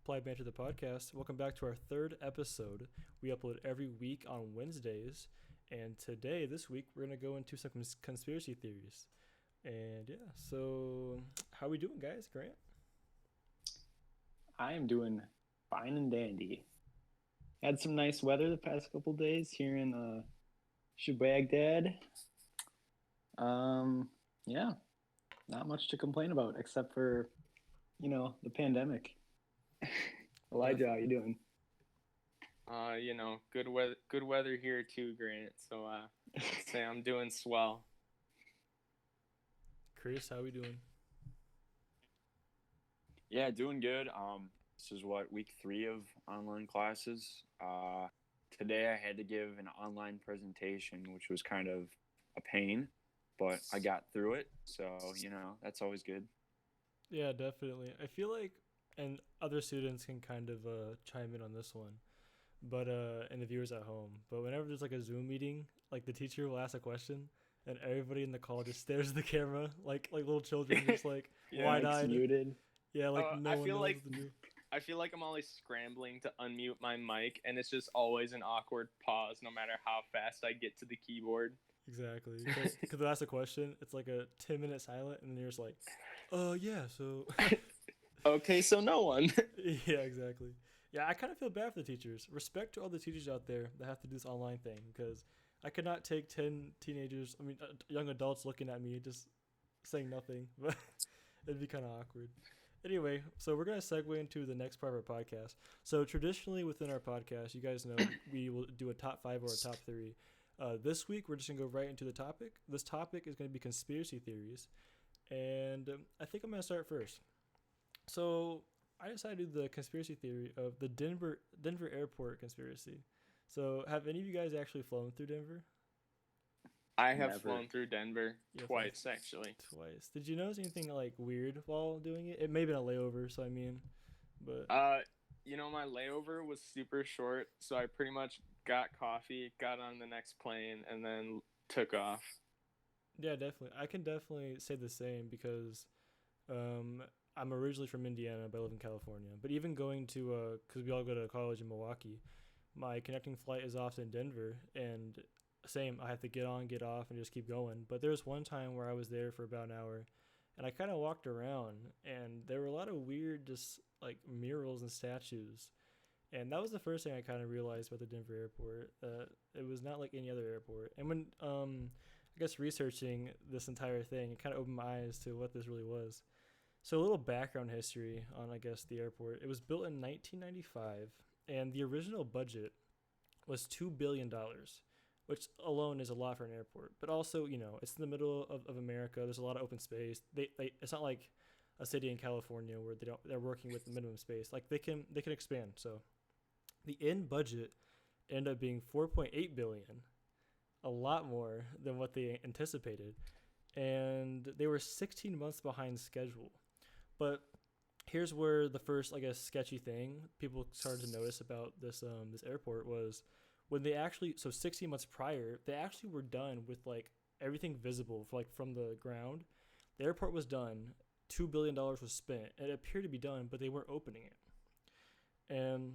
Polite Banter the podcast. Welcome back to our third episode. We upload every week on Wednesdays, and this week, we're gonna go into some conspiracy theories. And yeah, so how we doing, guys? Grant? I am doing fine and dandy. Had some nice weather the past couple days here in Baghdad. Yeah, not much to complain about except for, the pandemic. Elijah, how you doing? Good weather here too, Grant. So I'd say I'm doing swell. Chris, how we doing? Yeah, doing good. This is week 3 of online classes. Today I had to give an online presentation, which was kind of a pain, but I got through it. So, that's always good. Yeah, definitely. I feel like, and other students can kind of chime in on this one, but and the viewers at home. But whenever there's like a Zoom meeting, like the teacher will ask a question, and everybody in the call just stares at the camera like little children, just like wide-eyed. Muted. Yeah, like no one knows what to do. I feel like I'm always scrambling to unmute my mic, and it's just always an awkward pause, no matter how fast I get to the keyboard. Exactly, because they ask a question, it's like a 10-minute silent, and then you're just like, yeah, so. Okay, so no one. Yeah, exactly. Yeah, I kind of feel bad for the teachers. Respect to all the teachers out there that have to do this online thing, because I could not take 10 teenagers, young adults looking at me just saying nothing, but it'd be kind of awkward. Anyway, so we're going to segue into the next part of our podcast. So traditionally within our podcast, you guys know we will do a top 5 or a top 3. This week, we're just going to go right into the topic. This topic is going to be conspiracy theories, and I think I'm going to start first. So I decided to do the conspiracy theory of the Denver airport conspiracy. So have any of you guys actually flown through Denver? I have Never. flown through Denver twice, actually. Twice. Did you notice anything like weird while doing it? It may have been a layover, so but My layover was super short, so I pretty much got coffee, got on the next plane, and then took off. Yeah, definitely. I can definitely say the same because I'm originally from Indiana, but I live in California. But even going to because we all go to college in Milwaukee, my connecting flight is off in Denver, and same, I have to get on, get off, and just keep going. But there was one time where I was there for about an hour, and I kind of walked around, and there were a lot of weird, just like murals and statues. And that was the first thing I kind of realized about the Denver airport. It was not like any other airport. And when I guess researching this entire thing, it kind of opened my eyes to what this really was. So a little background history on, I guess, the airport. It was built in 1995, and the original budget was $2 billion, which alone is a lot for an airport. But also, it's in the middle of America. There's a lot of open space. It's not like a city in California where they're working with the minimum space. Like they can expand. So the end budget ended up being $4.8 billion, a lot more than what they anticipated, and they were 16 months behind schedule. But here's where the first, I guess, sketchy thing people started to notice about this airport was when they actually, so 16 months prior, they actually were done with like everything visible from the ground. The airport was done, $2 billion was spent. It appeared to be done, but they weren't opening it. And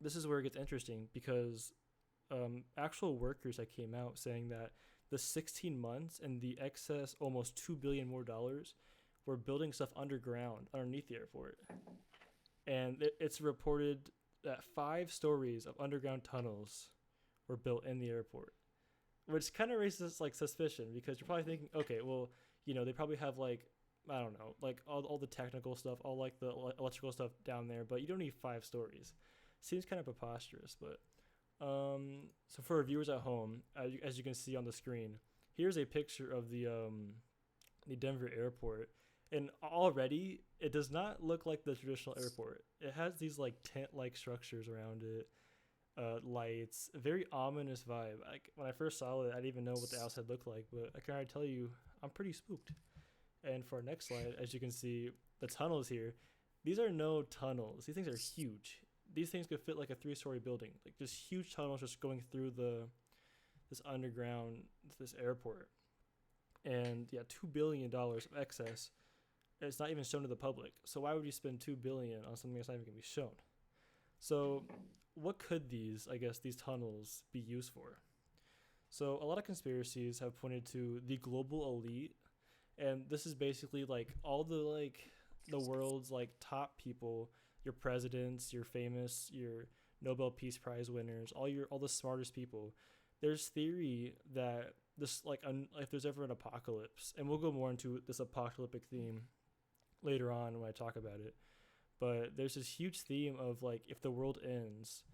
this is where it gets interesting because actual workers that came out saying that the 16 months and the excess almost $2 billion more dollars were building stuff underground underneath the airport. And it's reported that 5 stories of underground tunnels were built in the airport, which kind of raises like suspicion because you're probably thinking, okay, well, they probably have like, I don't know, like all the technical stuff, all like the electrical stuff down there, but you don't need 5 stories. Seems kind of preposterous, but so for our viewers at home, as you can see on the screen, here's a picture of the Denver airport. And already, it does not look like the traditional airport. It has these like tent-like structures around it, lights, a very ominous vibe. When I first saw it, I didn't even know what the outside looked like, but I can already tell you, I'm pretty spooked. And for our next slide, as you can see, the tunnels here, these are no tunnels. These things are huge. These things could fit like a 3-story building, like just huge tunnels just going through this underground, this airport. And yeah, $2 billion of excess. It's not even shown to the public. So why would you spend 2 billion on something that's not even gonna be shown? So what could these tunnels be used for? So a lot of conspiracies have pointed to the global elite, and this is basically like all the world's like top people, your presidents, your famous, your Nobel Peace Prize winners, all the smartest people. There's theory that this if there's ever an apocalypse, and we'll go more into this apocalyptic theme later on when I talk about it. But there's this huge theme of like if the world ends,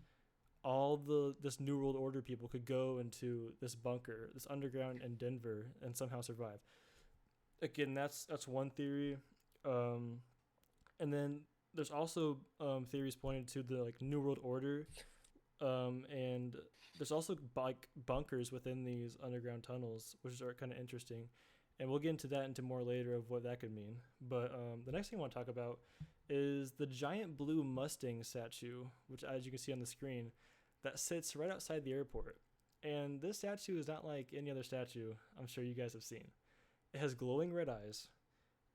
this new world order people could go into this bunker, this underground in Denver, and somehow survive. Again, that's one theory. And then there's also theories pointing to the like new world order, and there's also like bunkers within these underground tunnels, which are kind of interesting, and we'll get into that into more later of what that could mean. But the next thing I want to talk about is the giant blue Mustang statue, which, as you can see on the screen, that sits right outside the airport. And this statue is not like any other statue I'm sure you guys have seen. It has glowing red eyes,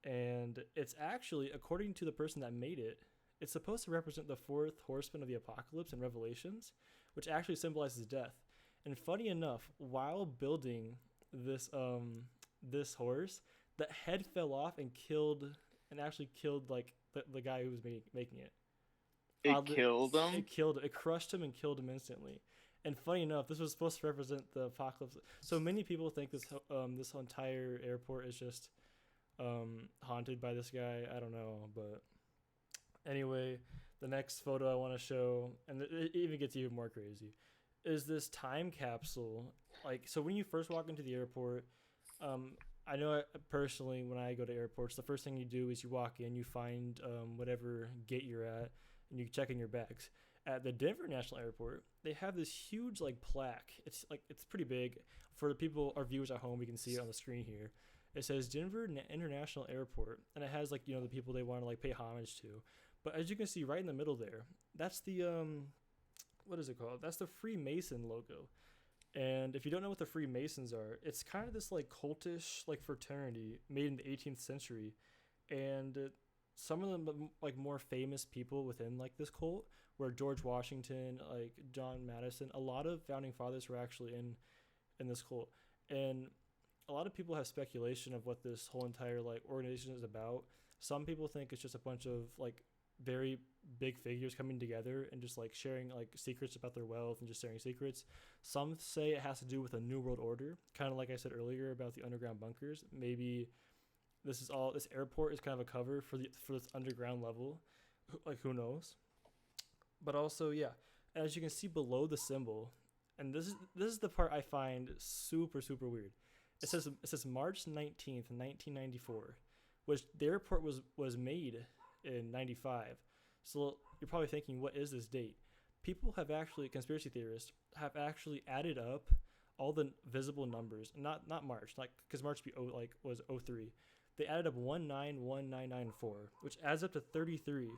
and it's actually, according to the person that made it, it's supposed to represent the fourth horseman of the apocalypse in Revelations, which actually symbolizes death. And funny enough, while building this this horse, the head fell off and actually killed like the guy who was making it. Killed him? It killed him. It crushed him and killed him instantly. And funny enough, this was supposed to represent the apocalypse. So many people think this entire airport is just haunted by this guy. I don't know, but anyway, the next photo I want to show, and it even gets even more crazy, is this time capsule. Like, so when you first walk into the airport, I know personally when I go to airports, the first thing you do is you walk in, you find whatever gate you're at, and you check in your bags. At the Denver National Airport, they have this huge like plaque. It's pretty big. For the people, our viewers at home, we can see it on the screen here. It says Denver International Airport, and it has like, you know, the people they want to like pay homage to. But as you can see right in the middle there, that's the what is it called? That's the Freemason logo. And if you don't know what the Freemasons are, it's kind of this like cultish like fraternity made in the 18th century, and some of the like more famous people within like this cult were George Washington, like John Madison. A lot of founding fathers were actually in this cult, and a lot of people have speculation of what this whole entire like organization is about. Some people think it's just a bunch of like very big figures coming together and just like sharing like secrets about their wealth and just sharing secrets. Some say it has to do with a new world order, kind of like I said earlier about the underground bunkers. Maybe this airport is kind of a cover for this underground level, like who knows. But also, yeah, as you can see below the symbol, and this is the part I find super super weird. It says March 19th, 1994, which the airport was made in 95. So you're probably thinking, what is this date? People have actually, conspiracy theorists have actually added up all the visible numbers, not March, like because March was 03. They added up 191994, which adds up to 33,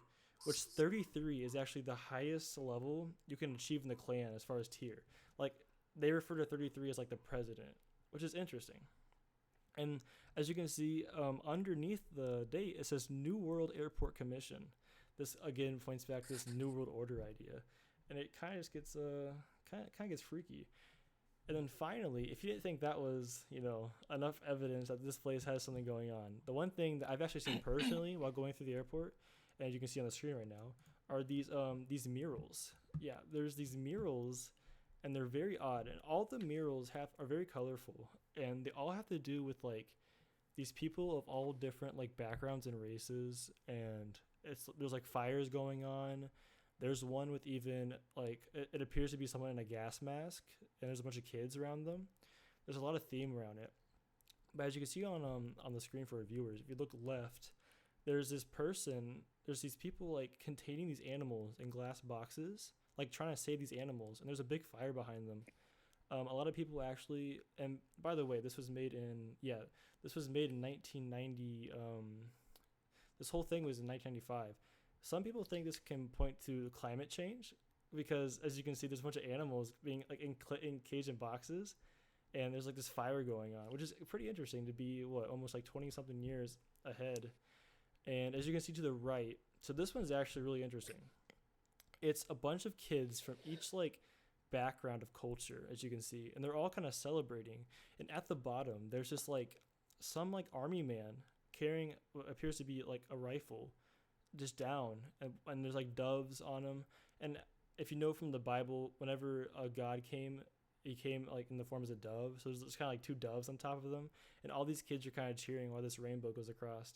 which 33 is actually the highest level you can achieve in the clan as far as tier. Like they refer to 33 as like the president, which is interesting. And as you can see, underneath the date, it says New World Airport Commission. This again points back to this New World Order idea, and it kind of just gets kind of gets freaky. And then finally, if you didn't think that was, you know, enough evidence that this place has something going on, the one thing that I've actually seen personally while going through the airport, and you can see on the screen right now, are these murals. Yeah, there's these murals, and they're very odd, and all the murals are very colorful, and they all have to do with like these people of all different like backgrounds and races, and there's like fires going on. There's one with even like it appears to be someone in a gas mask, and there's a bunch of kids around them. There's a lot of theme around it. But as you can see on the screen for our viewers, if you look left, there's these people like containing these animals in glass boxes, like trying to save these animals, and there's a big fire behind them. A lot of people actually, and by the way, this was made in 1990. This whole thing was in 1995. Some people think this can point to climate change because, as you can see, there's a bunch of animals being like in caged in boxes, and there's like this fire going on, which is pretty interesting to be almost like 20 something years ahead. And as you can see to the right, so this one's actually really interesting. It's a bunch of kids from each like background of culture, as you can see, and they're all kind of celebrating. And at the bottom, there's just like some like army man carrying what appears to be like a rifle, just down, and there's like doves on him. And if you know from the Bible, whenever God came, he came like in the form as a dove. So there's kind of like two doves on top of them, and all these kids are kind of cheering while this rainbow goes across.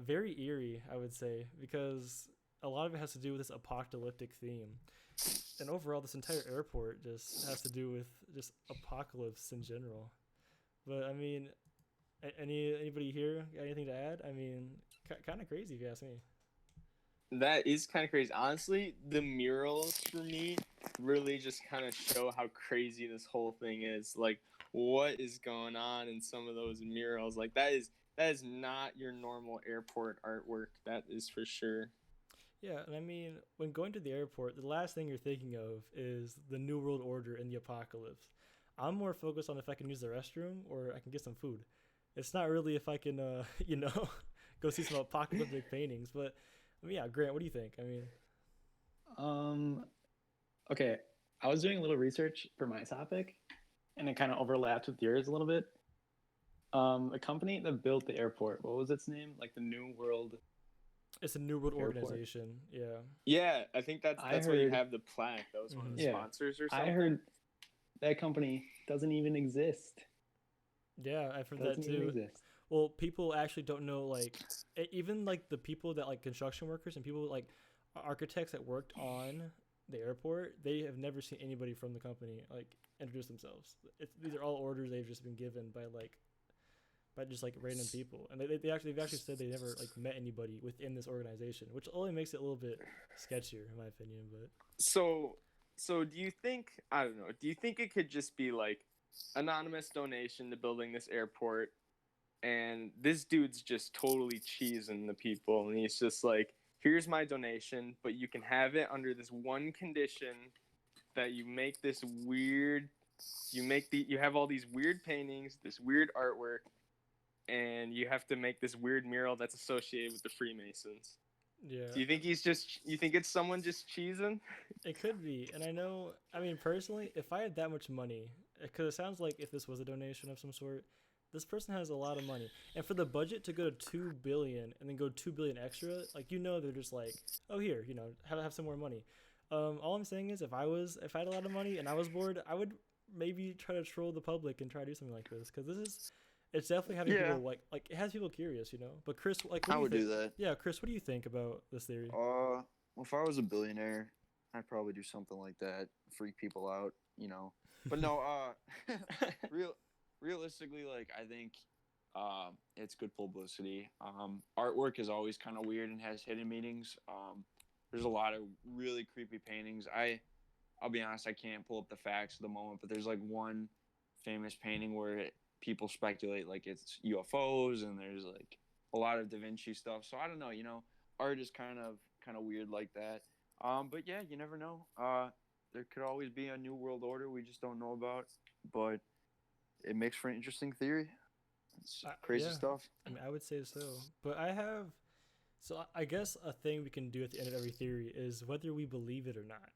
Very eerie, I would say, because a lot of it has to do with this apocalyptic theme. And overall, this entire airport just has to do with just apocalypse in general. But I mean, anybody here got anything to add? I mean, kind of crazy if you ask me. That is kind of crazy. Honestly, the murals for me really just kind of show how crazy this whole thing is. Like, what is going on in some of those murals? Like, that is not your normal airport artwork. That is for sure. Yeah, and I mean, when going to the airport, the last thing you're thinking of is the New World Order and the apocalypse. I'm more focused on if I can use the restroom or I can get some food. It's not really if I can, go see some apocalyptic paintings. But I mean, yeah, Grant, what do you think? I mean, Okay, I was doing a little research for my topic, and it kind of overlapped with yours a little bit. The company that built the airport, what was its name? Like the New World. it's a New World Airport. Organization. Yeah. Yeah, I think that's I why you heard- have the plaque. That was one of the Yeah, sponsors or something. I heard that company doesn't even exist. Yeah, I've heard that Doesn't even too. exist. Well, people actually don't know, like, even like the people that like construction workers and people like architects that worked on the airport, they have never seen anybody from the company like introduce themselves. These are all orders they've just been given by just like random people, and they've actually said they never like met anybody within this organization, which only makes it a little bit sketchier in my opinion. But So do you think, I don't know, do you think it could just be like anonymous donation to building this airport, and this dude's just totally cheesing the people, and he's just like, here's my donation, but you can have it under this one condition, that you make this weird, you have all these weird paintings, this weird artwork, and you have to make this weird mural that's associated with the Freemasons. yeah, Do you think you think it's someone just cheesing? it could be. And I mean, personally, if I had that much money, because it sounds like if this was a donation of some sort, this person has a lot of money. And for the budget to go to 2 billion and then go 2 billion extra, like, they're just like, oh, here, have some more money. All I'm saying is if I had a lot of money and I was bored, I would maybe try to troll the public and try to do something like this, because it's definitely having people like it has people curious, But Chris, like, what I would do you do think? that. Yeah, Chris, what do you think about this theory? Well, if I was a billionaire, I'd probably do something like that, freak people out, But no, realistically, like, I think it's good publicity. Artwork is always kind of weird and has hidden meanings. There's a lot of really creepy paintings. I'll be honest, I can't pull up the facts at the moment, but there's like one famous painting where people speculate like it's UFOs, and there's like a lot of Da Vinci stuff. So I don't know, art is kind of weird like that. But yeah, you never know. There could always be a new world order we just don't know about, but it makes for an interesting theory. It's crazy stuff. I mean, I would say so. But I guess a thing we can do at the end of every theory is whether we believe it or not.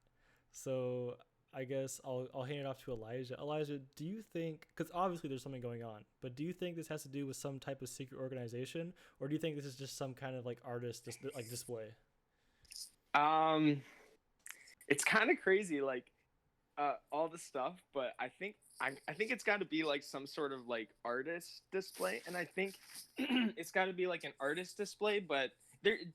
So I guess I'll hand it off to Elijah. Elijah, do you think, because obviously there's something going on, but do you think this has to do with some type of secret organization, or do you think this is just some kind of like artist display? It's kind of crazy, like all the stuff, but I think it's got to be like some sort of like artist display, and I think it's got to be like an artist display. But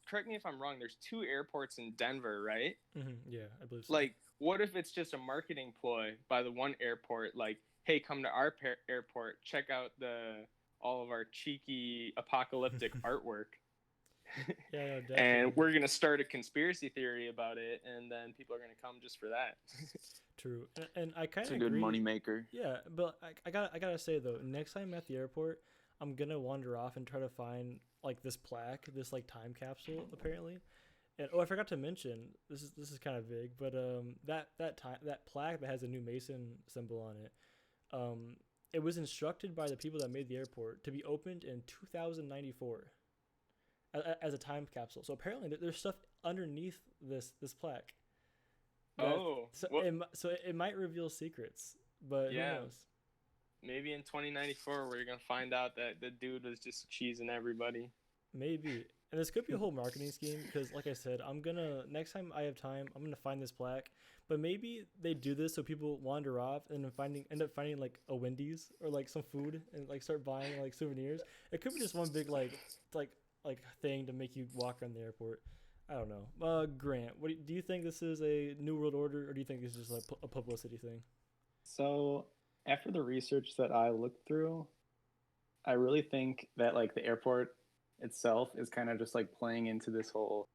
correct me if I'm wrong, there's 2 airports in Denver, right? Mm-hmm. Yeah, I believe so. Like, what if it's just a marketing ploy by the one airport, like, hey, come to our airport, check out all of our cheeky apocalyptic artwork. Yeah, no, definitely. And we're gonna start a conspiracy theory about it, and then people are gonna come just for that. True, and I kind It's of a good agree. money maker. Yeah, but I gotta say though, next time at the airport, I'm gonna wander off and try to find like this plaque, this like time capsule apparently. And I forgot to mention, this is kind of big, but that plaque that has a new Mason symbol on it, it was instructed by the people that made the airport to be opened in 2094. as a time capsule. So apparently there's stuff underneath this plaque. Oh, what? So it might reveal secrets, but Yeah. who knows? Maybe in 2094 we're gonna find out that the dude was just cheesing everybody. Maybe. And this could be a whole marketing scheme because, like I said, next time I have time, I'm gonna find this plaque. But maybe they do this so people wander off and end up finding like a Wendy's or like some food and like start buying like souvenirs. It could be just one big like thing to make you walk around the airport. I don't know. Grant, do you think this is a New World Order or do you think it's just a publicity thing? So after the research that I looked through, I really think that like the airport itself is kind of just like playing into this whole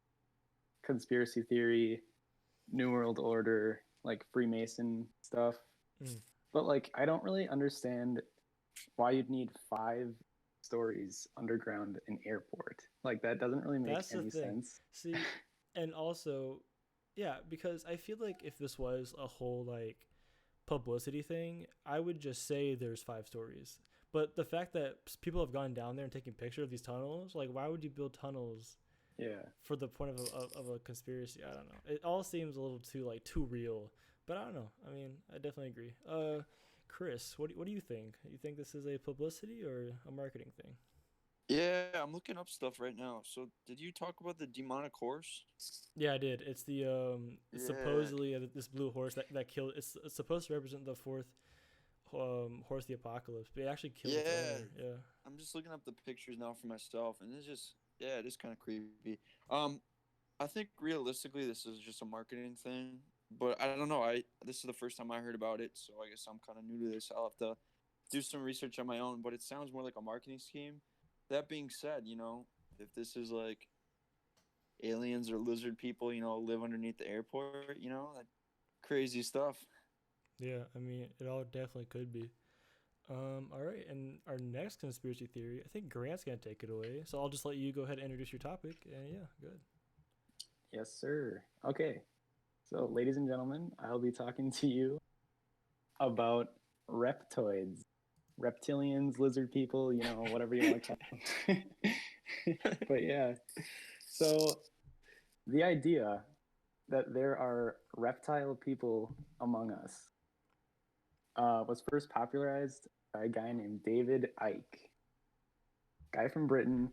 conspiracy theory, New World Order, like Freemason stuff. Mm. But like I don't really understand why you'd need 5 stories underground in airport. Like that doesn't really make That's the any thing. sense. See, and also, yeah, because I feel like if this was a whole like publicity thing, I would just say there's 5 stories. But the fact that people have gone down there and taken pictures of these tunnels, like why would you build tunnels Yeah. for the point of a conspiracy? I don't know. It all seems a little too real. But I don't know. I mean, I definitely agree. Chris, what do you think? You think this is a publicity or a marketing thing? Yeah, I'm looking up stuff right now. So, did you talk about the demonic horse? Yeah, I did. It's the it's Yeah. supposedly this blue horse that killed. It's supposed to represent the fourth horse of the apocalypse, but it actually killed its Yeah. owner. Yeah. I'm just looking up the pictures now for myself, and it's just, yeah, it is kind of creepy. I think realistically, this is just a marketing thing, but I don't know. This is the first time I heard about it, so I guess I'm kind of new to this. I'll have to do some research on my own, but it sounds more like a marketing scheme. That being said, if this is like aliens or lizard people, live underneath the airport, that crazy stuff. Yeah, I mean, it all definitely could be. All right, and our next conspiracy theory, I think Grant's gonna take it away. So I'll just let you go ahead and introduce your topic. And yeah, good. Yes, sir. Okay. So, ladies and gentlemen, I'll be talking to you about reptoids, reptilians, lizard people, whatever you want to call them. But yeah, so the idea that there are reptile people among us was first popularized by a guy named David Icke, guy from Britain,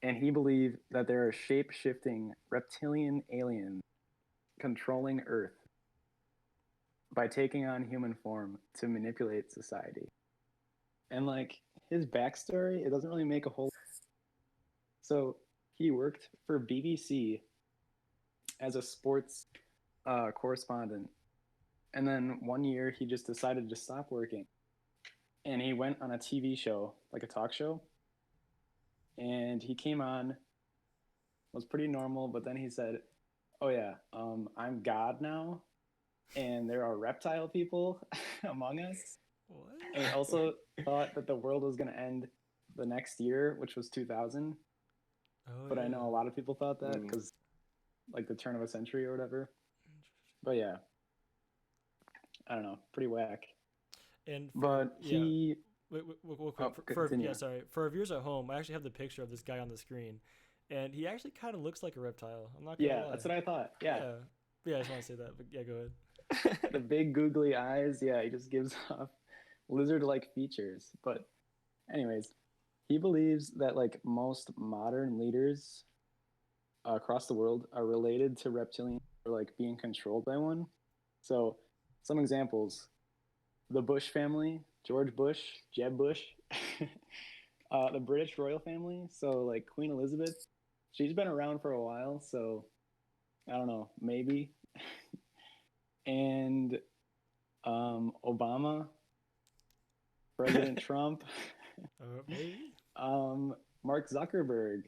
and he believed that there are shape-shifting reptilian aliens controlling Earth by taking on human form to manipulate society. And like his backstory, it doesn't really make a whole. So he worked for BBC as a sports correspondent, and then one year he just decided to stop working, and he went on a TV show, like a talk show, and he came on, was pretty normal, but then he said, "Oh yeah, I'm God now, and there are reptile people among us." What? And he also thought that the world was going to end the next year, which was 2000. Oh, But yeah. I know a lot of people thought that Mm. because, like, the turn of a century or whatever. But yeah, I don't know, pretty whack. And But yeah. he, Wait, quick. Oh, continue. For our viewers at home, I actually have the picture of this guy on the screen, and he actually kind of looks like a reptile. I'm not gonna yeah, lie. that's what I thought. Yeah, Yeah, I just want to say that. But yeah, go ahead. the big googly eyes. Yeah, he just gives off lizard-like features. But anyways, he believes that like most modern leaders across the world are related to reptilians or like being controlled by one. So some examples: the Bush family, George Bush, Jeb Bush, the British royal family. So like Queen Elizabeth, she's been around for a while. So I don't know, maybe. And Obama, President Trump, Maybe. Mark Zuckerberg.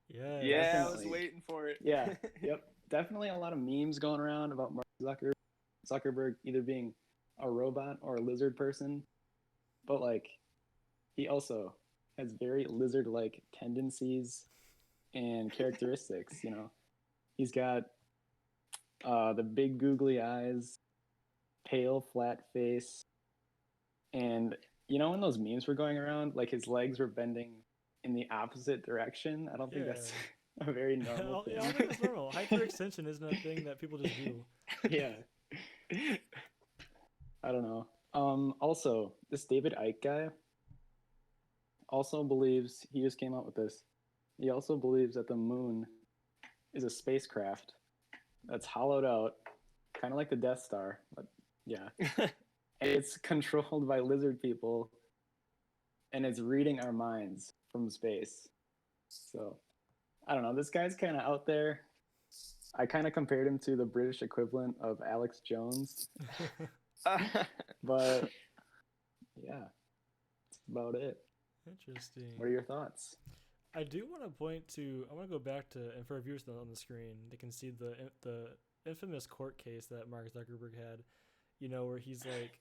Yeah. Yeah, I was Definitely. waiting for it. Yeah, yep. Definitely a lot of memes going around about Mark Zuckerberg either being a robot or a lizard person. But like he also has very lizard-like tendencies and characteristics, He's got the big googly eyes, pale flat face, and when those memes were going around, like his legs were bending in the opposite direction. I don't think that's Yeah. a very normal Yeah, I thing. think that's normal. Hyperextension isn't a thing that people just do. Yeah. I don't know. Also, this David Icke guy also believes, he just came out with this. He also believes that the moon is a spacecraft that's hollowed out, kind of like the Death Star, but yeah. And it's controlled by lizard people, and it's reading our minds from space. So, I don't know. This guy's kind of out there. I kind of compared him to the British equivalent of Alex Jones. But yeah, that's about it. Interesting. What are your thoughts? I do want to point to. I want to go back to, and for our viewers on the screen, they can see the infamous court case that Mark Zuckerberg had. You know, where he's like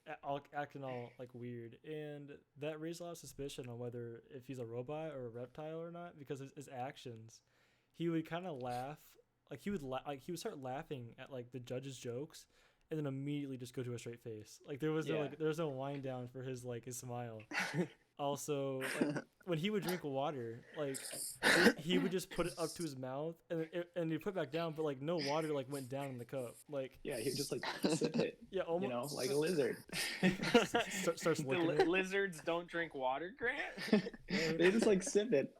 acting all like weird, and that raised a lot of suspicion on whether if he's a robot or a reptile or not, because his actions, he would kind of laugh, like he would start laughing at like the judge's jokes, and then immediately just go to a straight face. Like there was no wind down for his smile. Also, like, when he would drink water, like he would just put it up to his mouth and he'd put it back down, but like no water like went down in the cup. Like Yeah, he would just like sip it. Yeah, almost, you know, like a lizard. starts licking it. Lizards don't drink water, Grant? They just like sip it.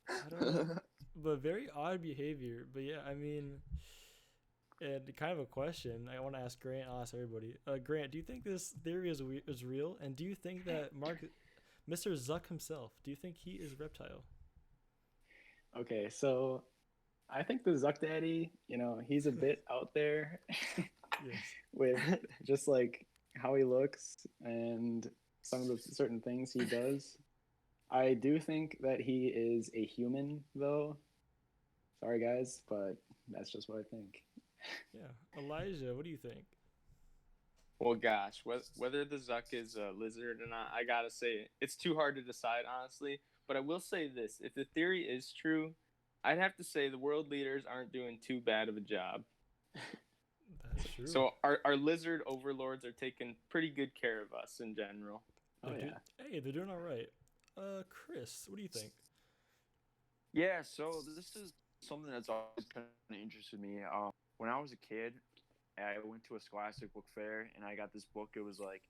I don't know, but very odd behavior. But yeah, I mean, and kind of a question I want to ask Grant. I'll ask everybody. Grant, do you think this theory is real? And do you think that Mr. Zuck himself, do you think he is a reptile? Okay, so I think the Zuck Daddy, you know, he's a bit out there Yes. with just like how he looks and some of the certain things he does. I do think that he is a human, though. Sorry, guys, but that's just what I think. Yeah. Elijah, what do you think? Well, gosh, whether the Zuck is a lizard or not, I gotta say it's too hard to decide, honestly. But I will say this: if the theory is true, I'd have to say the world leaders aren't doing too bad of a job. That's true. So our lizard overlords are taking pretty good care of us in general. Oh yeah. Hey, they're doing all right. Chris, what do you think? Yeah, so this is something that's always kind of interested me. When I was a kid, I went to a Scholastic book fair and I got this book. It was like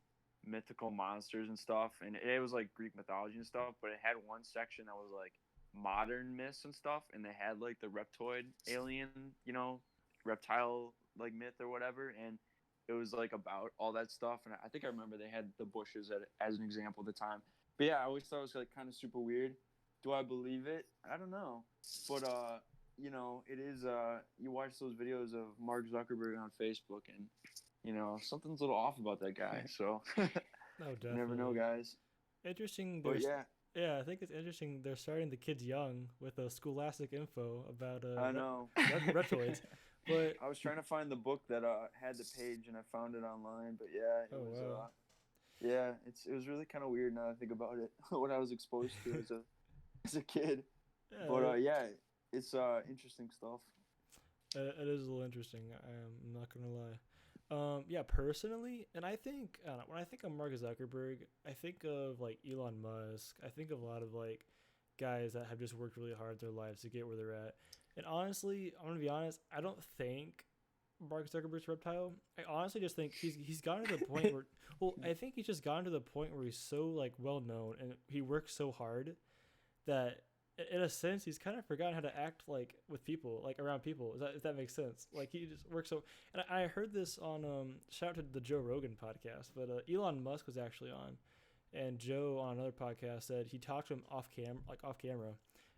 mythical monsters and stuff, and it was like Greek mythology and stuff. But it had one section that was like modern myths and stuff, and they had like the reptoid alien, you know, reptile like myth or whatever, and it was like about all that stuff. And I think I remember they had the bushes as an example at the time. But yeah, I always thought it was like kind of super weird. Do I believe it? I don't know. But you know, it is you watch those videos of Mark Zuckerberg on Facebook and you know, something's a little off about that guy. So No, you definitely. never know, guys. Interesting. But yeah. Yeah, I think it's interesting. They're starting the kids young with a Scholastic info about I know. reptoids. But I was trying to find the book that had the page and I found it online, but yeah, it was wow. yeah, it was really kind of weird now that I think about it. What I was exposed to as a kid. Yeah, But yeah, it's interesting stuff. it is a little interesting. I'm not gonna lie. Yeah, personally, and I think when I think of Mark Zuckerberg, I think of like Elon Musk. I think of a lot of like guys that have just worked really hard their lives to get where they're at. And honestly, I'm gonna be honest. I don't think Mark Zuckerberg's a reptile. I honestly just think he's gotten to the point where, well, I think he's just gotten to the point where he's so like well known and he works so hard that in a sense he's kind of forgotten how to act like with people, like around people. If that makes sense? Like he just works so. And I heard this on shout out to the Joe Rogan podcast, but Elon Musk was actually on, and Joe on another podcast said he talked to him off camera.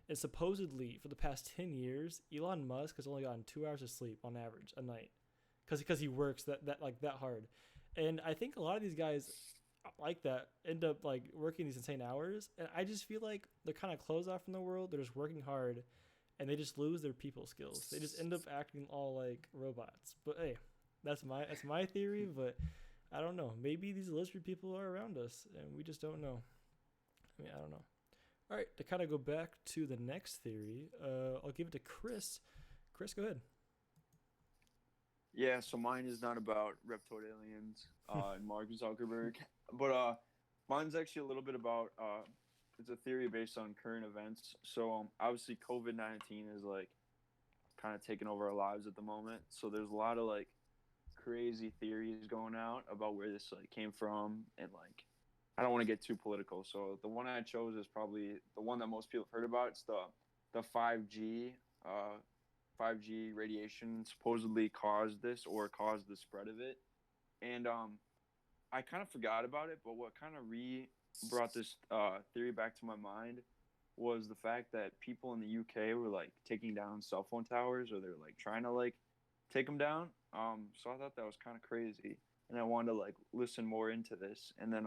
And supposedly, for the past 10 years, Elon Musk has only gotten 2 hours of sleep on average a night, because he works that hard. And I think a lot of these guys like that end up like working these insane hours. And I just feel like they're kind of closed off from the world. They're just working hard, and they just lose their people skills. They just end up acting all like robots. But hey, that's my theory. But I don't know. Maybe these lizard people are around us, and we just don't know. I mean, I don't know. All right, to kind of go back to the next theory, I'll give it to Chris. Chris, go ahead. Yeah, so mine is not about reptoid aliens and Mark Zuckerberg, but mine's actually a little bit about it's a theory based on current events. So obviously COVID-19 is like kind of taking over our lives at the moment. So there's a lot of like crazy theories going out about where this like came from, and like I don't want to get too political. So the one I chose is probably the one that most people have heard about. It's the 5G 5G radiation supposedly caused this or caused the spread of it. And I kind of forgot about it, but what kind of brought this theory back to my mind was the fact that people in the UK were like taking down cell phone towers, or they're like trying to like take them down. So I thought that was kind of crazy, and I wanted to like listen more into this. And then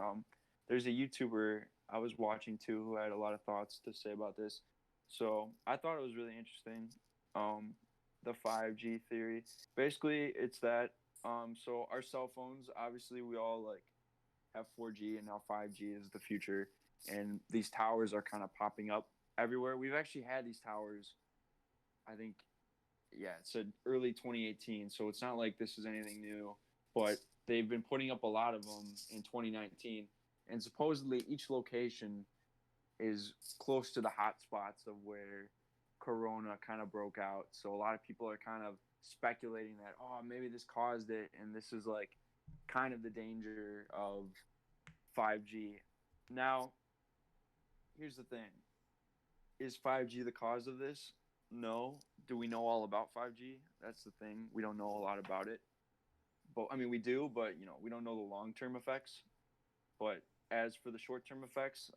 there's a YouTuber I was watching too who had a lot of thoughts to say about this. So I thought it was really interesting. The 5G theory. Basically, it's that so our cell phones, obviously, we all like have 4G, and now 5G is the future. And these towers are kind of popping up everywhere. We've actually had these towers, I think, yeah, it said early 2018. So it's not like this is anything new, but they've been putting up a lot of them in 2019. And supposedly each location is close to the hot spots of where Corona kind of broke out. So a lot of people are kind of speculating that, oh, maybe this caused it, and this is like kind of the danger of 5G. Now, here's the thing. Is 5G the cause of this? No. Do we know all about 5G? That's the thing. We don't know a lot about it. But I mean, we do, but we don't know the long-term effects. But as for the short-term effects,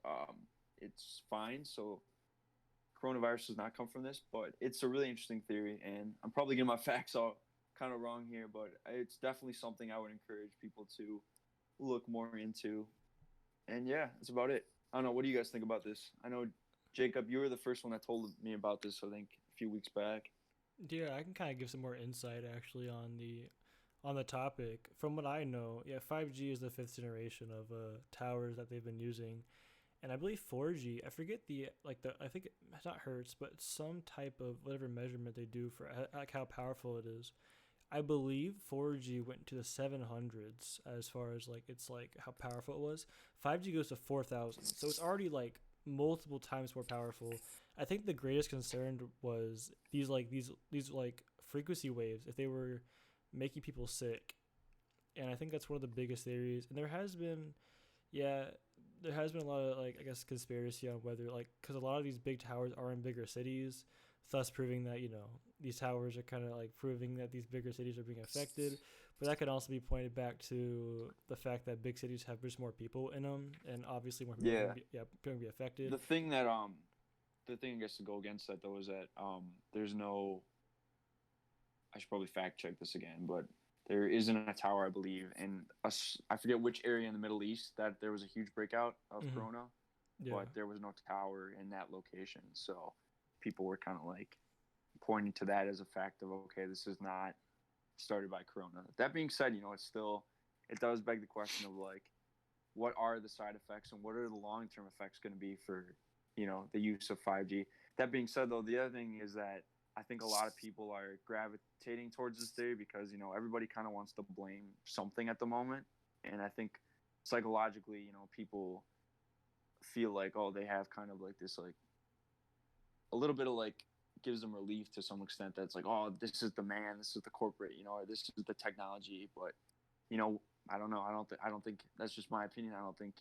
it's fine. So coronavirus does not come from this, but it's a really interesting theory, and I'm probably getting my facts all kind of wrong here, but it's definitely something I would encourage people to look more into. And yeah, that's about it. I don't know. What do you guys think about this? I know, Jacob, you were the first one that told me about this, I think, a few weeks back. Yeah, I can kind of give some more insight actually on the topic. From what I know, yeah, 5G is the fifth generation of towers that they've been using, and I believe 4G. I forget I think it's not hertz, but some type of whatever measurement they do for like how powerful it is. I believe 4G went to the 700s as far as like it's like how powerful it was. 5G goes to 4,000, so it's already like multiple times more powerful. I think the greatest concern was these like frequency waves, if they were making people sick, and I think that's one of the biggest theories. And yeah, there has been a lot of like I guess conspiracy on whether like because a lot of these big towers are in bigger cities, thus proving that these towers are kind of like proving that these bigger cities are being affected. But that could also be pointed back to the fact that big cities have just more people in them, and obviously more people going to be affected. The thing I guess to go against that though is that there's no. I should probably fact check this again, but there isn't a tower, I believe, in I forget which area in the Middle East that there was a huge breakout of Corona, but there was no tower in that location. So people were kind of like pointing to that as a fact of, okay, this is not started by Corona. That being said, it does beg the question of like, what are the side effects and what are the long-term effects going to be for, the use of 5G? That being said, though, the other thing is that I think a lot of people are gravitating towards this theory because, everybody kind of wants to blame something at the moment. And I think psychologically, people feel like, oh, they have kind of like this, like a little bit of like gives them relief to some extent. That's like, oh, this is the man, this is the corporate, or this is the technology. But, I don't know. I don't think that's just my opinion. I don't think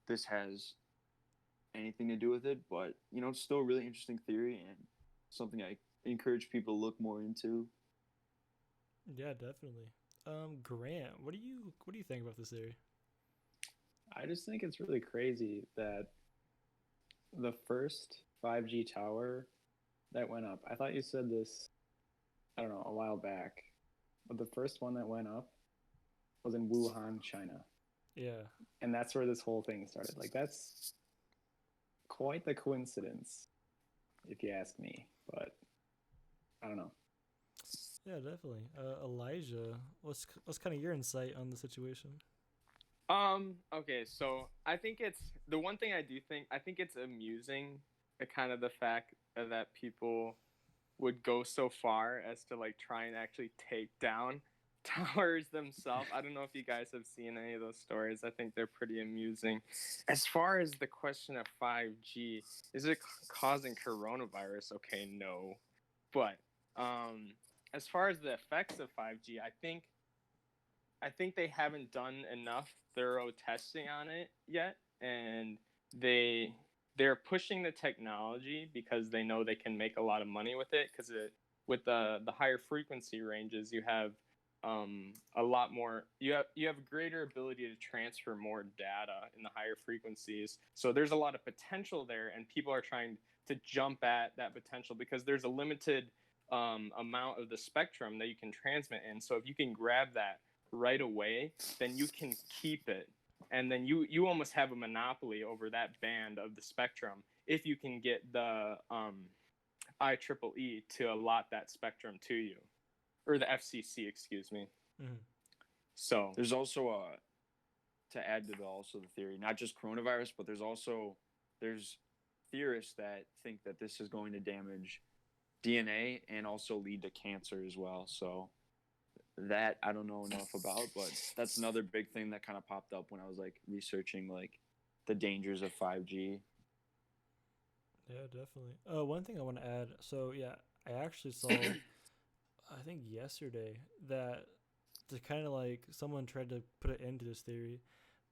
this has anything to do with it, but it's still a really interesting theory and something I encourage people to look more into. Yeah, definitely. Grant, what do you think about this theory? I just think it's really crazy that the first 5G tower that went up, I thought you said this, I don't know, a while back, but the first one that went up was in Wuhan, China. Yeah. And that's where this whole thing started. Like, that's quite the coincidence, if you ask me. But I don't know. Yeah, definitely. Elijah, what's kind of your insight on the situation? Okay, so I think it's the one thing I think it's amusing, kind of the fact that people would go so far as to like try and actually take down towers themselves. I don't know if you guys have seen any of those stories. I think they're pretty amusing. As far as the question of 5G, is it causing coronavirus? Okay, no. But as far as the effects of 5G, I think they haven't done enough thorough testing on it yet, and they're pushing the technology because they know they can make a lot of money with it. Because with the higher frequency ranges, you have a lot more. You have greater ability to transfer more data in the higher frequencies. So there's a lot of potential there, and people are trying to jump at that potential because there's a limited amount of the spectrum that you can transmit in. So if you can grab that right away, then you can keep it, and then you almost have a monopoly over that band of the spectrum if you can get the IEEE to allot that spectrum to you, or the FCC, excuse me. Mhm. So There's also to add to the theory, not just coronavirus, but there's theorists that think that this is going to damage DNA and also lead to cancer as well. So that I don't know enough about, but that's another big thing that kind of popped up when I was like researching like the dangers of 5G. Yeah, definitely. One thing I want to add. So yeah, I actually saw, I think yesterday, that to kind of like someone tried to put an end to this theory,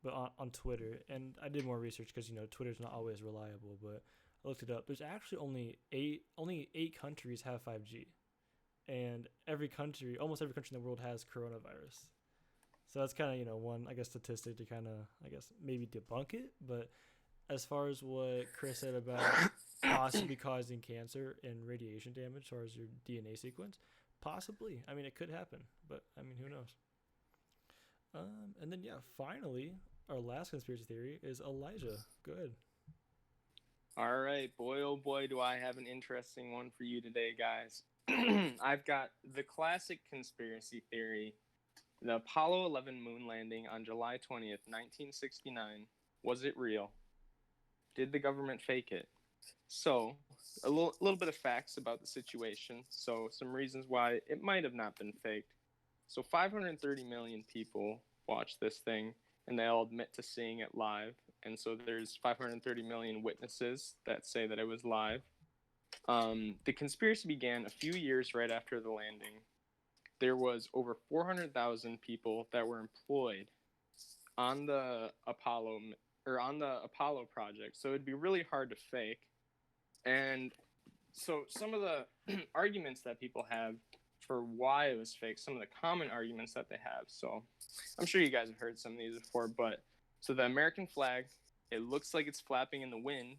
but on Twitter, and I did more research because Twitter's not always reliable, but I looked it up. There's actually only eight countries have 5G, and almost every country in the world has coronavirus. So that's kind of one, I guess, statistic to kind of, I guess, maybe debunk it. But as far as what Chris said about possibly causing cancer and radiation damage, as far as your DNA sequence, possibly. I mean, it could happen, but I mean, who knows? And then finally, our last conspiracy theory is Elijah. Go ahead. all right, boy, oh boy, do I have an interesting one for you today, guys. I've got the classic conspiracy theory. The Apollo 11 moon landing on July 20th, 1969. Was it real? Did the government fake it? So, a little bit of facts about the situation. So, some reasons why it might have not been faked. So, 530 million people watched this thing, and they all admit to seeing it live. And so, there's 530 million witnesses that say that it was live. The conspiracy began a few years right after the landing. There was over 400,000 people that were employed on the Apollo project, so it'd be really hard to fake. And so some of the arguments that people have for why it was fake, some of the common arguments that they have. So I'm sure you guys have heard some of these before, but so the American flag, it looks like it's flapping in the wind,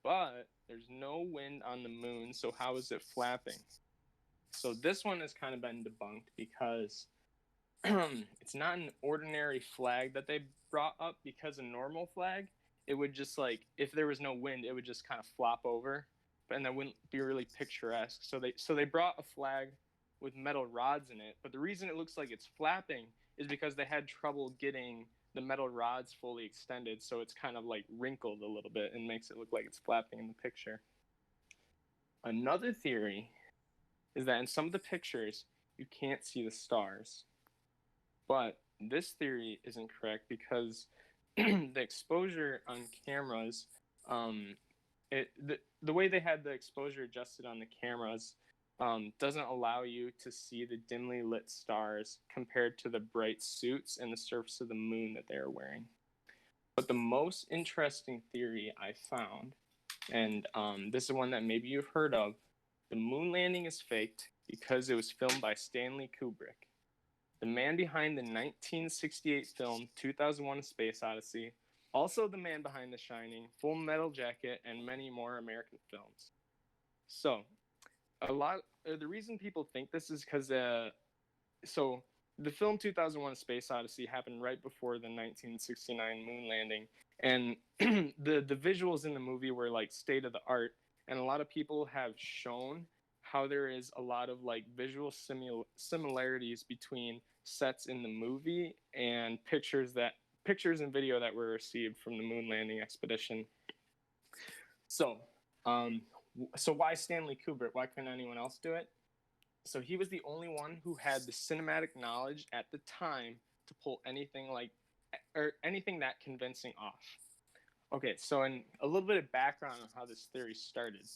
but there's no wind on the moon, so how is it flapping? So this one has kind of been debunked because it's not an ordinary flag that they brought up, because a normal flag, it would just like, if there was no wind, it would just kind of flop over, and that wouldn't be really picturesque. So they brought a flag with metal rods in it, but the reason it looks like it's flapping is because they had trouble getting the metal rods fully extended, so it's kind of like wrinkled a little bit and makes it look like it's flapping in the picture. Another theory is that in some of the pictures, you can't see the stars. But this theory is incorrect because the exposure on cameras, the way they had the exposure adjusted on the cameras doesn't allow you to see the dimly lit stars compared to the bright suits and the surface of the moon that they are wearing. But the most interesting theory I found, and this is one that maybe you've heard of, the moon landing is faked because it was filmed by Stanley Kubrick, the man behind the 1968 film 2001: A Space Odyssey, also the man behind The Shining, Full Metal Jacket, and many more American films. So, the reason people think this is because so the film 2001: A Space Odyssey happened right before the 1969 moon landing, and the visuals in the movie were like state of the art, and a lot of people have shown how there is a lot of like visual similarities between sets in the movie and pictures and video that were received from the moon landing expedition. So why Stanley Kubrick? Why couldn't anyone else do it? So he was the only one who had the cinematic knowledge at the time to pull anything that convincing off. Okay, so in a little bit of background on how this theory started.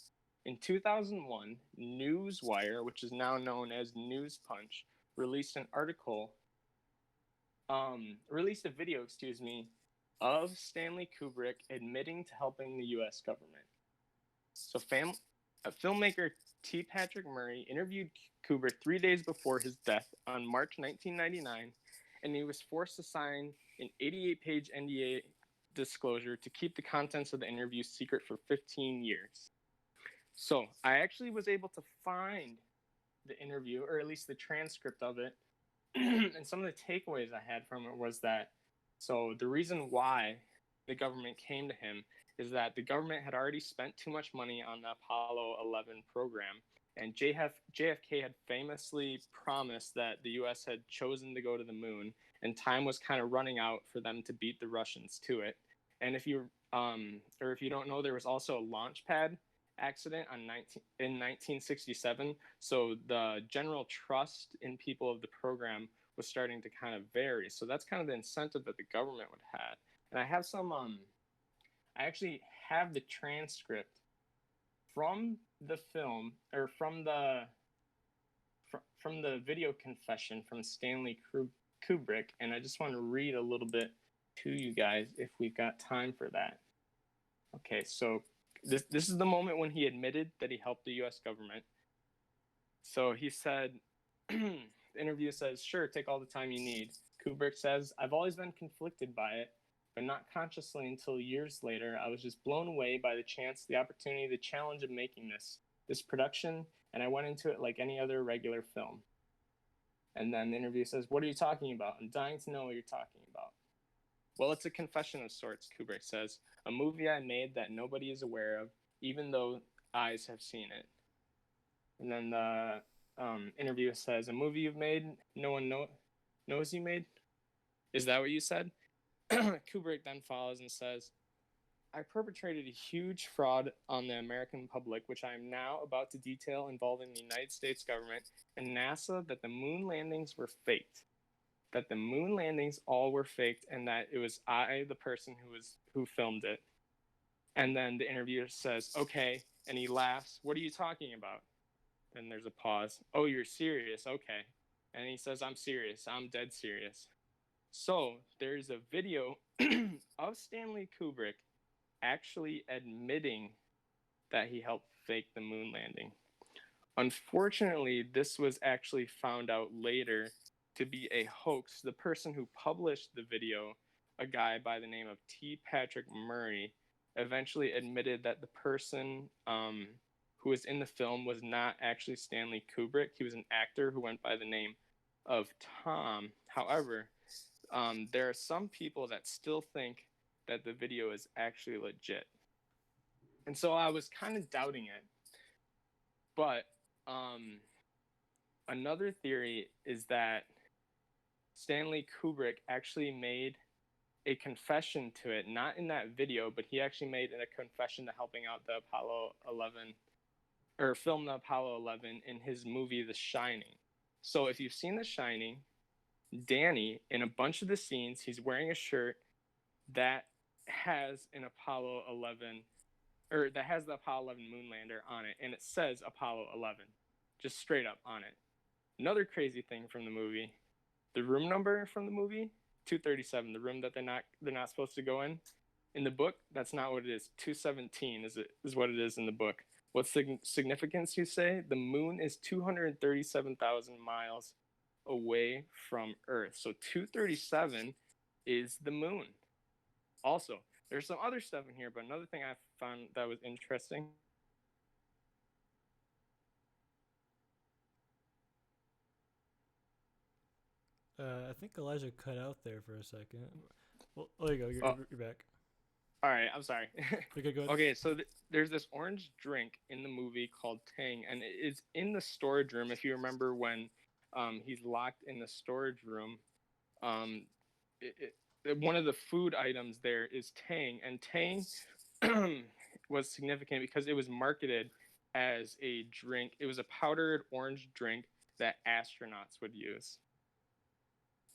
In 2001, Newswire, which is now known as News Punch, released a video, of Stanley Kubrick admitting to helping the U.S. government. So filmmaker T. Patrick Murray interviewed Kubrick 3 days before his death on March 1999, and he was forced to sign an 88-page NDA disclosure to keep the contents of the interview secret for 15 years. So I actually was able to find the interview, or at least the transcript of it, and some of the takeaways I had from it was that, so the reason why the government came to him is that the government had already spent too much money on the Apollo 11 program, and JFK had famously promised that the U.S. had chosen to go to the moon, and time was kind of running out for them to beat the Russians to it. And if you don't know, there was also a launch pad accident in 1967, so the general trust in people of the program was starting to kind of vary. So that's kind of the incentive that the government would have. And I have I actually have the transcript from the film, or from the video confession from Stanley Kubrick, and I just want to read a little bit to you guys if we've got time for that. Okay, so this is the moment when he admitted that he helped the U.S. government. So he said, the interview says, "Sure, take all the time you need." Kubrick says, "I've always been conflicted by it, but not consciously until years later. I was just blown away by the chance, the opportunity, the challenge of making this production, and I went into it like any other regular film." And then the interview says, "What are you talking about? I'm dying to know what you're talking about." "Well, it's a confession of sorts," Kubrick says. "A movie I made that nobody is aware of, even though eyes have seen it." And then the interviewer says, "A movie you've made, no one knows you made? Is that what you said?" Kubrick then follows and says, "I perpetrated a huge fraud on the American public, which I am now about to detail, involving the United States government and NASA, that the moon landings were faked. That the moon landings all were faked, and that it was I, the person who filmed it." And then the interviewer says, "Okay," and he laughs. "What are you talking about?" Then there's a pause. "Oh, you're serious? Okay." And he says, "I'm serious. I'm dead serious." So there's a video of Stanley Kubrick actually admitting that he helped fake the moon landing. Unfortunately, this was actually found out later to be a hoax. The person who published the video, a guy by the name of T. Patrick Murray, eventually admitted that the person who was in the film was not actually Stanley Kubrick. He was an actor who went by the name of Tom. However, there are some people that still think that the video is actually legit. And so I was kind of doubting it. But another theory is that Stanley Kubrick actually made a confession to it, not in that video, but he actually made a confession to helping out the Apollo 11, or filmed the Apollo 11 in his movie The Shining. So if you've seen The Shining, Danny, in a bunch of the scenes, he's wearing a shirt that has an Apollo 11, or that has the Apollo 11 moonlander on it, and it says Apollo 11, just straight up on it. Another crazy thing from the movie, the room number from the movie, 237, the room that they're not supposed to go in. In the book, that's not what it is. 217 is what it is in the book. What's the significance, you say? The moon is 237,000 miles away from Earth. So 237 is the moon. Also, there's some other stuff in here, but another thing I found that was interesting. I think Elijah cut out there for a second. Well, there you go. You're back. All right, I'm sorry. You could go ahead. Okay, so there's this orange drink in the movie called Tang, and it's in the storage room. If you remember when he's locked in the storage room, one of the food items there is Tang, and Tang was significant because it was marketed as a drink. It was a powdered orange drink that astronauts would use.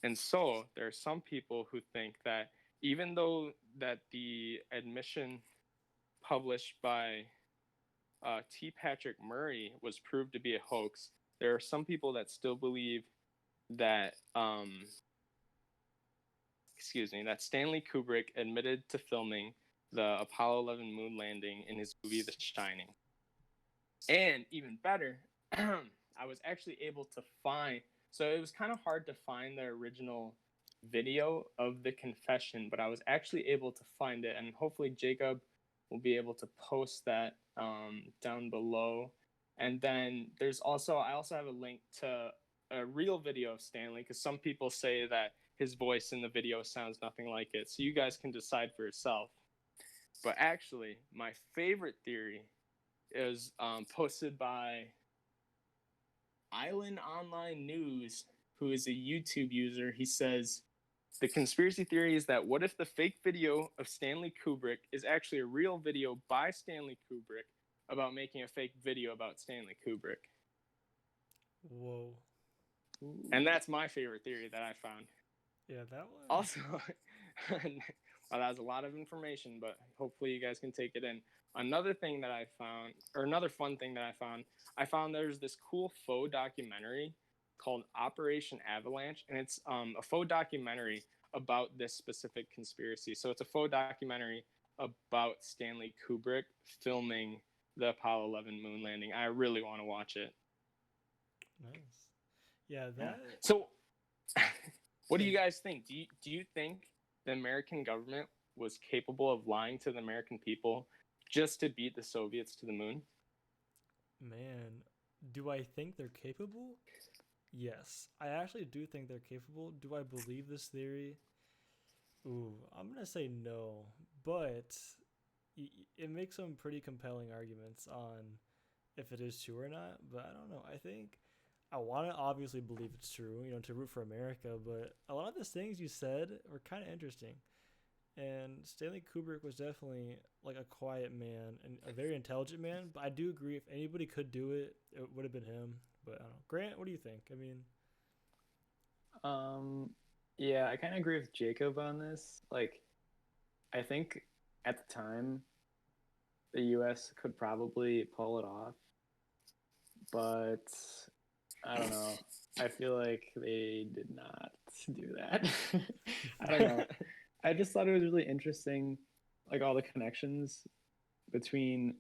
And so there are some people who think that even though that the admission published by T. Patrick Murray was proved to be a hoax, there are some people that still believe that that Stanley Kubrick admitted to filming the Apollo 11 moon landing in his movie The Shining. And even better, I was actually able to find, so it was kind of hard to find the original video of the confession, but I was actually able to find it, and hopefully Jacob will be able to post that down below. And then I also have a link to a real video of Stanley, because some people say that his voice in the video sounds nothing like it. So you guys can decide for yourself. But actually, my favorite theory is posted by Island Online News, who is a YouTube user. He says, the conspiracy theory is that what if the fake video of Stanley Kubrick is actually a real video by Stanley Kubrick about making a fake video about Stanley Kubrick? Whoa. And that's my favorite theory that I found. Yeah, that one. Also, well, that was a lot of information, but hopefully you guys can take it in. Another thing that I found, or another fun thing that I found there's this cool faux documentary called Operation Avalanche, and it's a faux documentary about this specific conspiracy. So it's a faux documentary about Stanley Kubrick filming the Apollo 11 moon landing. I really want to watch it. Nice. Yeah, that. So, what do you guys think? Do you think the American government was capable of lying to the American people just to beat the Soviets to the moon? Man, do I think they're capable? Yes, I actually do think they're capable. Do I believe this theory? Ooh, I'm gonna say no, but it makes some pretty compelling arguments on if it is true or not. But I don't know. I think I want to obviously believe it's true, to root for America. But a lot of the things you said were kind of interesting. And Stanley Kubrick was definitely like a quiet man and a very intelligent man. But I do agree, if anybody could do it, it would have been him. But I don't know. Grant, what do you think? I mean, yeah, I kind of agree with Jacob on this. Like, I think at the time, the U.S. could probably pull it off, but I don't know. I feel like they did not do that. I don't know. I just thought it was really interesting, like all the connections between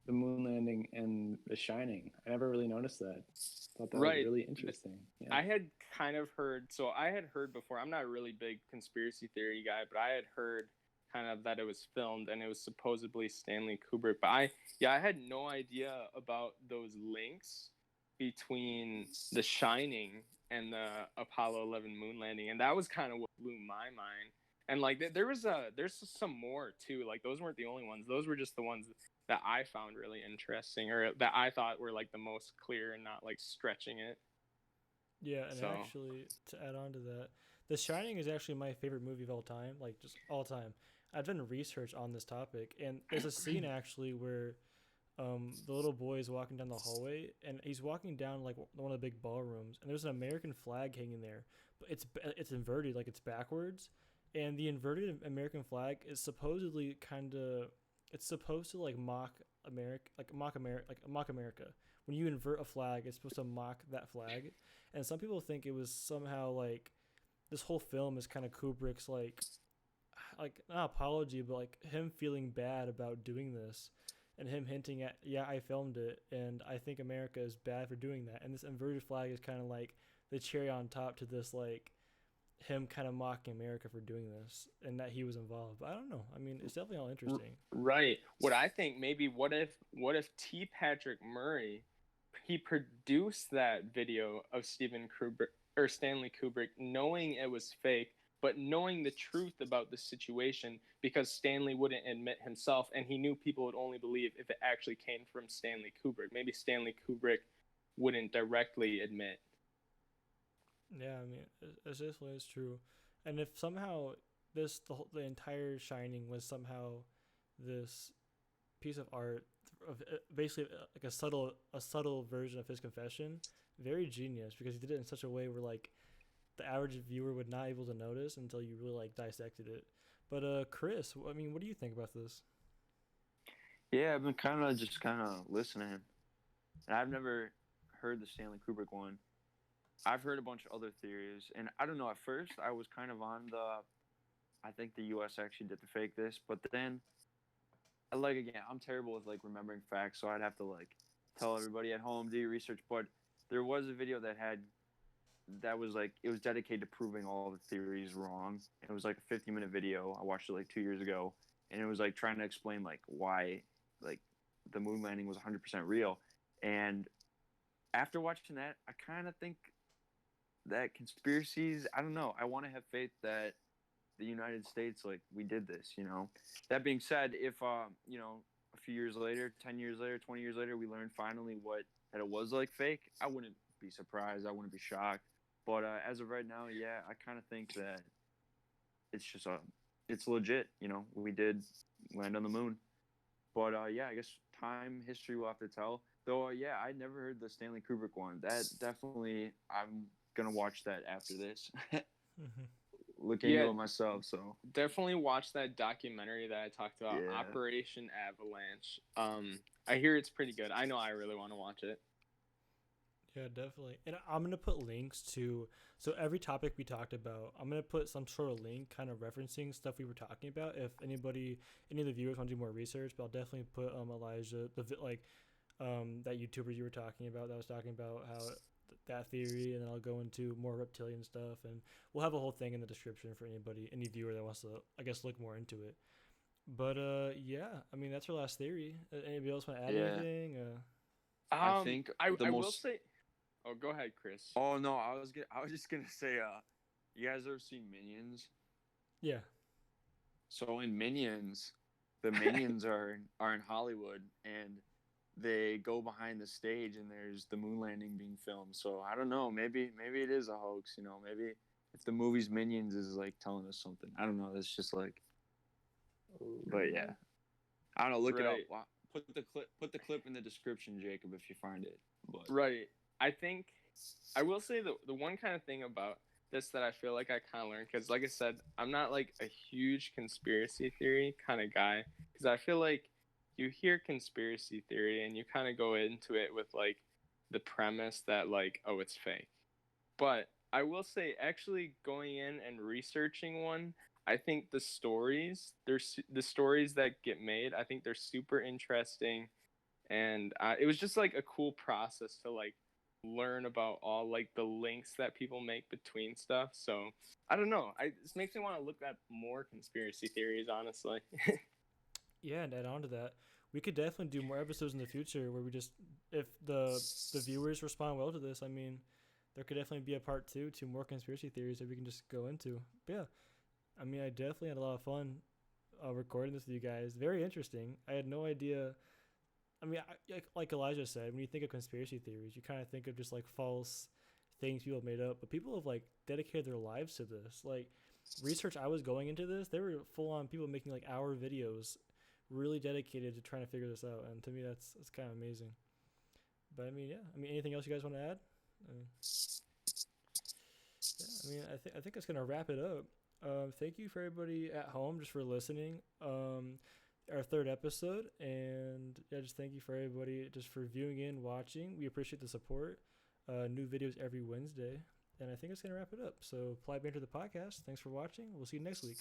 the moon landing and The Shining. I never really noticed that. Thought that was really interesting. Yeah. I had heard before, I'm not a really big conspiracy theory guy, but I had heard kind of that it was filmed and it was supposedly Stanley Kubrick. But I had no idea about those links between The Shining and the Apollo 11 moon landing, and that was kind of what blew my mind. And like there's some more too. Like those weren't the only ones. Those were just the ones that I found really interesting, or that I thought were like the most clear and not like stretching it. Yeah, and actually to add on to that, The Shining is actually my favorite movie of all time, like just all time. I've done research on this topic, and there's a scene actually where the little boy is walking down the hallway, and he's walking down like one of the big ballrooms, and there's an American flag hanging there, but it's inverted, like it's backwards, and the inverted American flag is supposedly it's supposed to like mock America. When you invert a flag, it's supposed to mock that flag, and some people think it was somehow like this whole film is kind of Kubrick's like not apology, but like him feeling bad about doing this. And him hinting at, yeah, I filmed it, and I think America is bad for doing that. And this inverted flag is kind of like the cherry on top to this, like, him kind of mocking America for doing this, and that he was involved. But I don't know. I mean, it's definitely all interesting. Right. What I think, maybe, what if T. Patrick Murray, he produced that video of Stanley Kubrick, knowing it was fake, but knowing the truth about the situation, because Stanley wouldn't admit himself, and he knew people would only believe if it actually came from Stanley Kubrick. Maybe Stanley Kubrick wouldn't directly admit. Yeah, I mean, it definitely is true. And if somehow the entire Shining was somehow this piece of art of basically like a subtle version of his confession, very genius because he did it in such a way where like the average viewer would not able to notice until you really like dissected it. But Chris, I mean, what do you think about this? Yeah, I've been kind of listening, and I've never heard the Stanley Kubrick one. I've heard a bunch of other theories, and I don't know. At first, I was kind of on the. I think the U.S. actually did to fake this, but then, like again, I'm terrible with like remembering facts, so I'd have to like tell everybody at home do your research. But there was a video that was like it was dedicated to proving all the theories wrong. It was like a 50-minute video. I watched it like 2 years ago, and it was like trying to explain like why like the moon landing was 100% real. And after watching that, I kind of think that conspiracies. I don't know. I want to have faith that the United States, like we did this. That being said, if a few years later, 10 years later, 20 years later, we learned finally that it was like fake, I wouldn't be surprised. I wouldn't be shocked. But as of right now, yeah, I kind of think that it's just it's legit. We did land on the moon. But yeah, I guess history will have to tell. Though, yeah, I never heard the Stanley Kubrick one. That definitely, I'm gonna watch that after this. Mm-hmm. Look into it myself. So definitely watch that documentary that I talked about, Yeah. Operation Avalanche. I hear it's pretty good. I know I really want to watch it. Yeah, definitely. And I'm gonna put links to so every topic we talked about, I'm gonna put some sort of link kind of referencing stuff we were talking about. If any of the viewers want to do more research, but I'll definitely put Elijah that YouTuber you were talking about that was talking about how that theory, and then I'll go into more reptilian stuff, and we'll have a whole thing in the description for any viewer that wants to, I guess, look more into it. But yeah, I mean that's our last theory. Anybody else want to add anything? I think I will say. Oh, go ahead, Chris. Oh no, I was just gonna say, you guys ever seen Minions? Yeah. So in Minions, the Minions are in Hollywood, and they go behind the stage, and there's the moon landing being filmed. So I don't know, maybe it is a hoax. Maybe if the movie's Minions is like telling us something. I don't know. It's just like, but yeah, I don't know. Look it up. Put the clip in the description, Jacob, if you find it. But Right. I think I will say the one kind of thing about this that I feel like I kind of learned, because like I said, I'm not like a huge conspiracy theory kind of guy, because I feel like you hear conspiracy theory and you kind of go into it with like the premise that like, oh, it's fake. But I will say, actually going in and researching one, I think the stories that get made, I think they're super interesting, and it was just like a cool process to like learn about all like the links that people make between stuff. So I don't know. This makes me want to look at more conspiracy theories, honestly. Yeah, and add on to that, we could definitely do more episodes in the future where we just, if the viewers respond well to this, I mean, there could definitely be a part 2 to more conspiracy theories that we can just go into. But yeah, I mean, I definitely had a lot of fun recording this with you guys. Very interesting. I had no idea. I mean, like Elijah said, when you think of conspiracy theories, you kind of think of just like false things people have made up, but people have like dedicated their lives to this. Like research I was going into this, they were full on people making like hour videos, really dedicated to trying to figure this out. And to me, that's kind of amazing. But I mean, yeah. I mean, anything else you guys want to add? I think that's gonna wrap it up. Thank you for everybody at home just for listening. Our 3rd episode, and yeah, just thank you for everybody just for viewing in, watching. We appreciate the support. New videos every Wednesday, and I think it's gonna wrap it up. So, Polite Banter the podcast. Thanks for watching. We'll see you next week.